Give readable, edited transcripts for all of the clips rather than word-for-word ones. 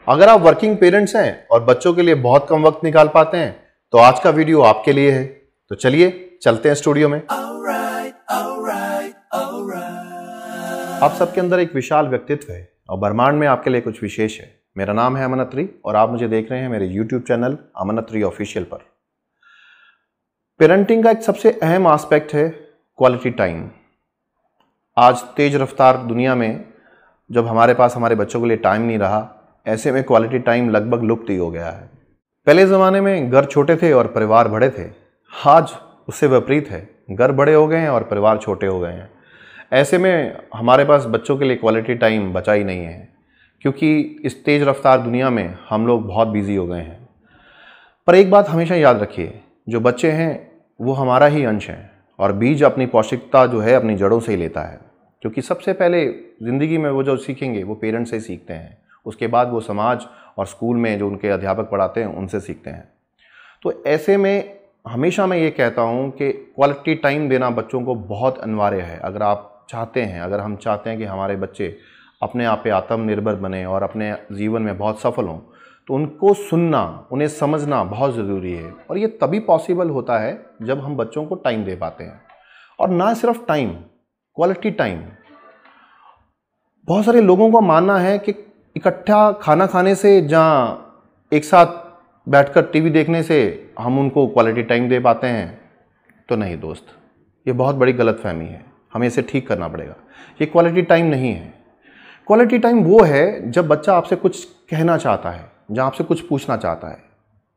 अगर आप working parents हैं और बच्चों के लिए बहुत कम वक्त निकाल पाते हैं तो आज का वीडियो आपके लिए है। तो चलिए चलते हैं स्टूडियो में। आप सबके अंदर एक विशाल व्यक्तित्व है और ब्रह्मांड में आपके लिए कुछ विशेष है। मेरा नाम है अमन अत्री और आप मुझे देख रहे हैं मेरे YouTube चैनल अमन अत्री ऑफिशियल पर। पेरेंटिंग का एक सबसे अहम एस्पेक्ट है क्वालिटी टाइम। आज तेज रफ्तार दुनिया में जब हमारे पास हमारे बच्चों के लिए टाइम नहीं रहा, ऐसे में क्वालिटी टाइम लगभग लुप्त ही हो गया है। पहले ज़माने में घर छोटे थे और परिवार बड़े थे। आज उससे विपरीत है, घर बड़े हो गए हैं और परिवार छोटे हो गए हैं। ऐसे में हमारे पास बच्चों के लिए क्वालिटी टाइम बचा ही नहीं है, क्योंकि इस तेज़ रफ्तार दुनिया में हम लोग बहुत बिजी हो गए हैं। पर एक बात हमेशा याद रखिए, जो बच्चे हैं वो हमारा ही अंश हैं और बीज अपनी पौष्टिकता जो है अपनी जड़ों से ही लेता है। क्योंकि सबसे पहले ज़िंदगी में वो जो सीखेंगे वो पेरेंट्स से सीखते हैं, उसके बाद वो समाज और स्कूल में जो उनके अध्यापक पढ़ाते हैं उनसे सीखते हैं। तो ऐसे में हमेशा मैं ये कहता हूँ कि क्वालिटी टाइम देना बच्चों को बहुत अनिवार्य है। अगर आप चाहते हैं, अगर हम चाहते हैं कि हमारे बच्चे अपने आप पे आत्मनिर्भर बने और अपने जीवन में बहुत सफल हों, तो उनको सुनना, उन्हें समझना बहुत ज़रूरी है। और ये तभी पॉसिबल होता है जब हम बच्चों को टाइम दे पाते हैं। और ना सिर्फ टाइम, क्वालिटी टाइम। बहुत सारे लोगों का मानना है कि इकट्ठा खाना खाने से, जहाँ एक साथ बैठकर टीवी देखने से हम उनको क्वालिटी टाइम दे पाते हैं। तो नहीं दोस्त, ये बहुत बड़ी गलतफहमी है, हमें इसे ठीक करना पड़ेगा। ये क्वालिटी टाइम नहीं है। क्वालिटी टाइम वो है जब बच्चा आपसे कुछ कहना चाहता है, जहाँ आपसे कुछ पूछना चाहता है।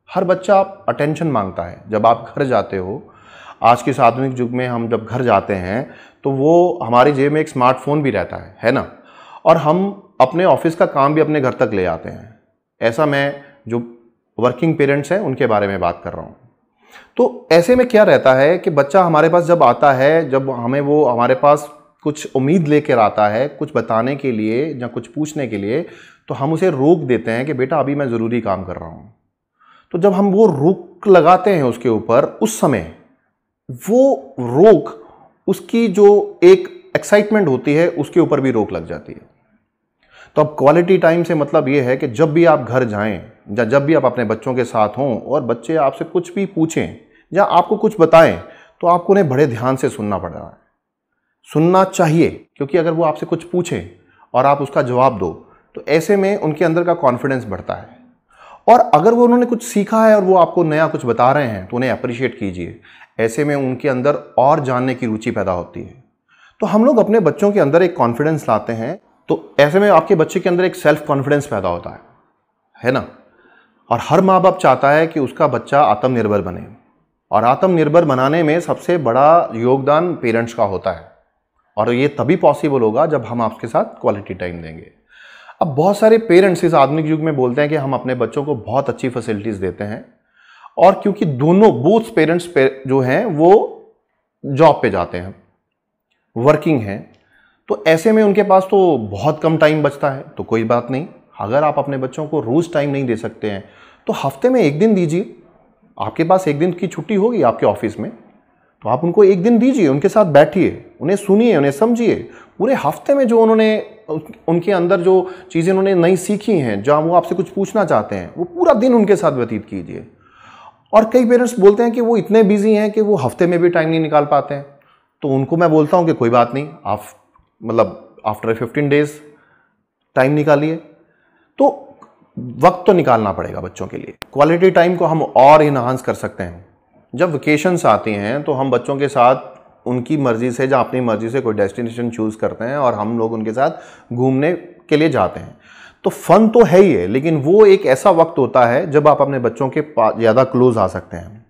हर बच्चा अटेंशन मांगता है। जब आप घर जाते हो, आज के इस आधुनिक युग में हम जब घर जाते हैं तो वो हमारी जेब में एक स्मार्टफोन भी रहता है ना। और हम अपने ऑफिस का काम भी अपने घर तक ले आते हैं। ऐसा मैं जो वर्किंग पेरेंट्स हैं उनके बारे में बात कर रहा हूँ। तो ऐसे में क्या रहता है कि बच्चा हमारे पास जब आता है, जब वो हमारे पास कुछ उम्मीद लेकर आता है कुछ बताने के लिए या कुछ पूछने के लिए, तो हम उसे रोक देते हैं कि बेटा अभी मैं ज़रूरी काम कर रहा हूँ। तो जब हम वो रोक लगाते हैं उसके ऊपर, उस समय वो रोक, उसकी जो एक एक्साइटमेंट होती है उसके ऊपर भी रोक लग जाती है। तो अब क्वालिटी टाइम से मतलब ये है कि जब भी आप घर जाएं या जब भी आप अपने बच्चों के साथ हों और बच्चे आपसे कुछ भी पूछें या आपको कुछ बताएं, तो आपको उन्हें बड़े ध्यान से सुनना पड़ रहा है। सुनना चाहिए, क्योंकि अगर वो आपसे कुछ पूछें और आप उसका जवाब दो तो ऐसे में उनके अंदर का कॉन्फिडेंस बढ़ता है। और अगर वो उन्होंने कुछ सीखा है और वो आपको नया कुछ बता रहे हैं तो उन्हें अप्रिशिएट कीजिए। ऐसे में उनके अंदर और जानने की रुचि पैदा होती है। तो हम लोग अपने बच्चों के अंदर एक कॉन्फिडेंस लाते हैं, तो ऐसे में आपके बच्चे के अंदर एक सेल्फ कॉन्फिडेंस पैदा होता है ना। और हर माँ बाप चाहता है कि उसका बच्चा आत्मनिर्भर बने, और आत्मनिर्भर बनाने में सबसे बड़ा योगदान पेरेंट्स का होता है। और ये तभी पॉसिबल होगा जब हम आपके साथ क्वालिटी टाइम देंगे। अब बहुत सारे पेरेंट्स इस आधुनिक युग में बोलते हैं कि हम अपने बच्चों को बहुत अच्छी फैसिलिटीज़ देते हैं, और क्योंकि बोथ पेरेंट्स जो हैं वो जॉब पे जाते हैं, वर्किंग हैं, तो ऐसे में उनके पास तो बहुत कम टाइम बचता है। तो कोई बात नहीं, अगर आप अपने बच्चों को रोज़ टाइम नहीं दे सकते हैं तो हफ्ते में एक दिन दीजिए। आपके पास एक दिन की छुट्टी होगी आपके ऑफिस में, तो आप उनको एक दिन दीजिए, उनके साथ बैठिए, उन्हें सुनिए, उन्हें समझिए। पूरे हफ्ते में जो उनके अंदर जो चीज़ें उन्होंने नई सीखी हैं, जहाँ वो आपसे कुछ पूछना चाहते हैं, वो पूरा दिन उनके साथ व्यतीत कीजिए। और कई पेरेंट्स बोलते हैं कि वो इतने बिजी हैं कि वो हफ्ते में भी टाइम नहीं निकाल पाते हैं। तो उनको मैं बोलता हूँ कि कोई बात नहीं, आप आफ्टर 15 डेज टाइम निकालिए। तो वक्त तो निकालना पड़ेगा बच्चों के लिए। क्वालिटी टाइम को हम और इनहांस कर सकते हैं। जब वेकेशंस आती हैं तो हम बच्चों के साथ उनकी मर्जी से या अपनी मर्जी से कोई डेस्टिनेशन चूज़ करते हैं और हम लोग उनके साथ घूमने के लिए जाते हैं। तो फन तो है ही है, लेकिन वो एक ऐसा वक्त होता है जब आप अपने बच्चों के पास ज़्यादा क्लोज आ सकते हैं।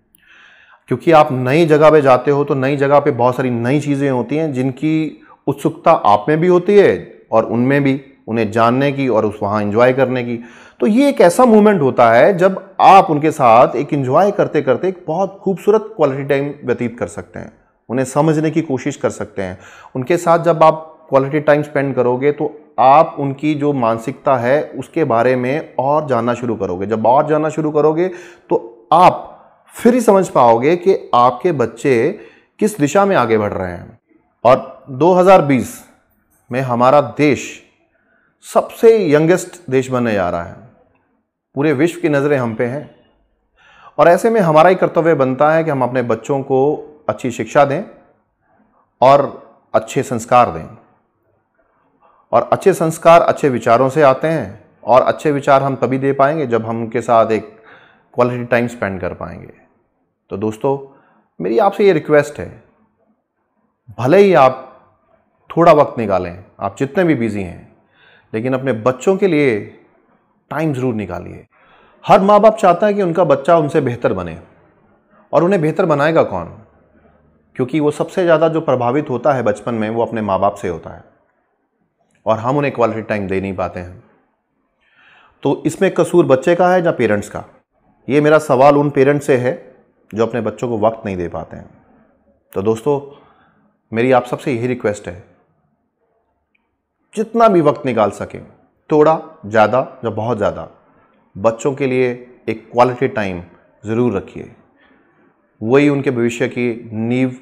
क्योंकि आप नई जगह पे जाते हो तो नई जगह पे बहुत सारी नई चीज़ें होती हैं जिनकी उत्सुकता आप में भी होती है और उनमें भी, उन्हें जानने की और उस वहाँ एंजॉय करने की। तो ये एक ऐसा मोमेंट होता है जब आप उनके साथ एक एंजॉय करते करते एक बहुत खूबसूरत क्वालिटी टाइम व्यतीत कर सकते हैं, उन्हें समझने की कोशिश कर सकते हैं। उनके साथ जब आप क्वालिटी टाइम स्पेंड करोगे तो आप उनकी जो मानसिकता है उसके बारे में और जानना शुरू करोगे। जब और जानना शुरू करोगे तो आप फिर ही समझ पाओगे कि आपके बच्चे किस दिशा में आगे बढ़ रहे हैं। और 2020 में हमारा देश सबसे यंगेस्ट देश बनने जा रहा है। पूरे विश्व की नज़रें हम पे हैं और ऐसे में हमारा ही कर्तव्य बनता है कि हम अपने बच्चों को अच्छी शिक्षा दें और अच्छे संस्कार दें। और अच्छे संस्कार अच्छे विचारों से आते हैं और अच्छे विचार हम तभी दे पाएंगे जब हम उनके साथ एक क्वालिटी टाइम स्पेंड कर पाएंगे। तो दोस्तों, मेरी आपसे ये रिक्वेस्ट है, भले ही आप थोड़ा वक्त निकालें, आप जितने भी बिजी हैं, लेकिन अपने बच्चों के लिए टाइम ज़रूर निकालिए। हर माँ बाप चाहता है कि उनका बच्चा उनसे बेहतर बने, और उन्हें बेहतर बनाएगा कौन? क्योंकि वो सबसे ज़्यादा जो प्रभावित होता है बचपन में वो अपने माँ बाप से होता है और हम उन्हें क्वालिटी टाइम दे नहीं पाते हैं। तो इसमें कसूर बच्चे का है या पेरेंट्स का? ये मेरा सवाल उन पेरेंट्स से है जो अपने बच्चों को वक्त नहीं दे पाते हैं। तो दोस्तों, मेरी आप सबसे यही रिक्वेस्ट है, जितना भी वक्त निकाल सकें, थोड़ा, ज़्यादा या बहुत ज़्यादा, बच्चों के लिए एक क्वालिटी टाइम ज़रूर रखिए। वही उनके भविष्य की नींव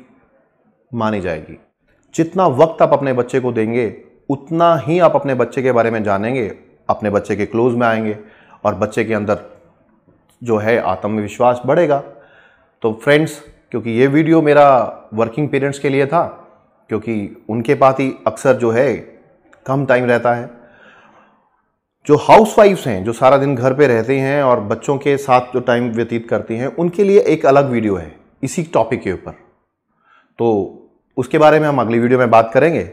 मानी जाएगी। जितना वक्त आप अपने बच्चे को देंगे उतना ही आप अपने बच्चे के बारे में जानेंगे, अपने बच्चे के क्लोज में आएंगे और बच्चे के अंदर जो है आत्मविश्वास बढ़ेगा। तो फ्रेंड्स, क्योंकि ये वीडियो मेरा वर्किंग पेरेंट्स के लिए था, क्योंकि उनके पास ही अक्सर जो है कम टाइम रहता है। जो हाउसवाइफ्स हैं, जो सारा दिन घर पे रहती हैं और बच्चों के साथ जो टाइम व्यतीत करती हैं, उनके लिए एक अलग वीडियो है इसी टॉपिक के ऊपर। तो उसके बारे में हम अगली वीडियो में बात करेंगे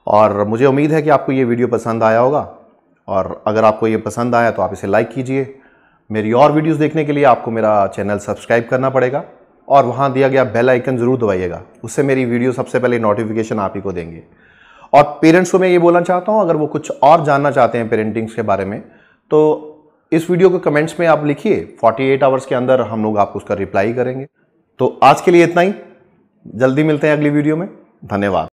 और मुझे उम्मीद है कि आपको ये वीडियो पसंद आया होगा। और अगर आपको ये पसंद आया तो आप इसे लाइक कीजिए। मेरी और वीडियोस देखने के लिए आपको मेरा चैनल सब्सक्राइब करना पड़ेगा और वहाँ दिया गया बेल आइकन ज़रूर दबाइएगा। उससे मेरी वीडियो सबसे पहले नोटिफिकेशन आप ही को देंगे। और पेरेंट्स को मैं ये बोलना चाहता हूँ, अगर वो कुछ और जानना चाहते हैं पेरेंटिंग्स के बारे में, तो इस वीडियो के कमेंट्स में आप लिखिए। 48 आवर्स के अंदर हम लोग आपको उसका रिप्लाई करेंगे। तो आज के लिए इतना ही। जल्दी मिलते हैं अगली वीडियो में। धन्यवाद।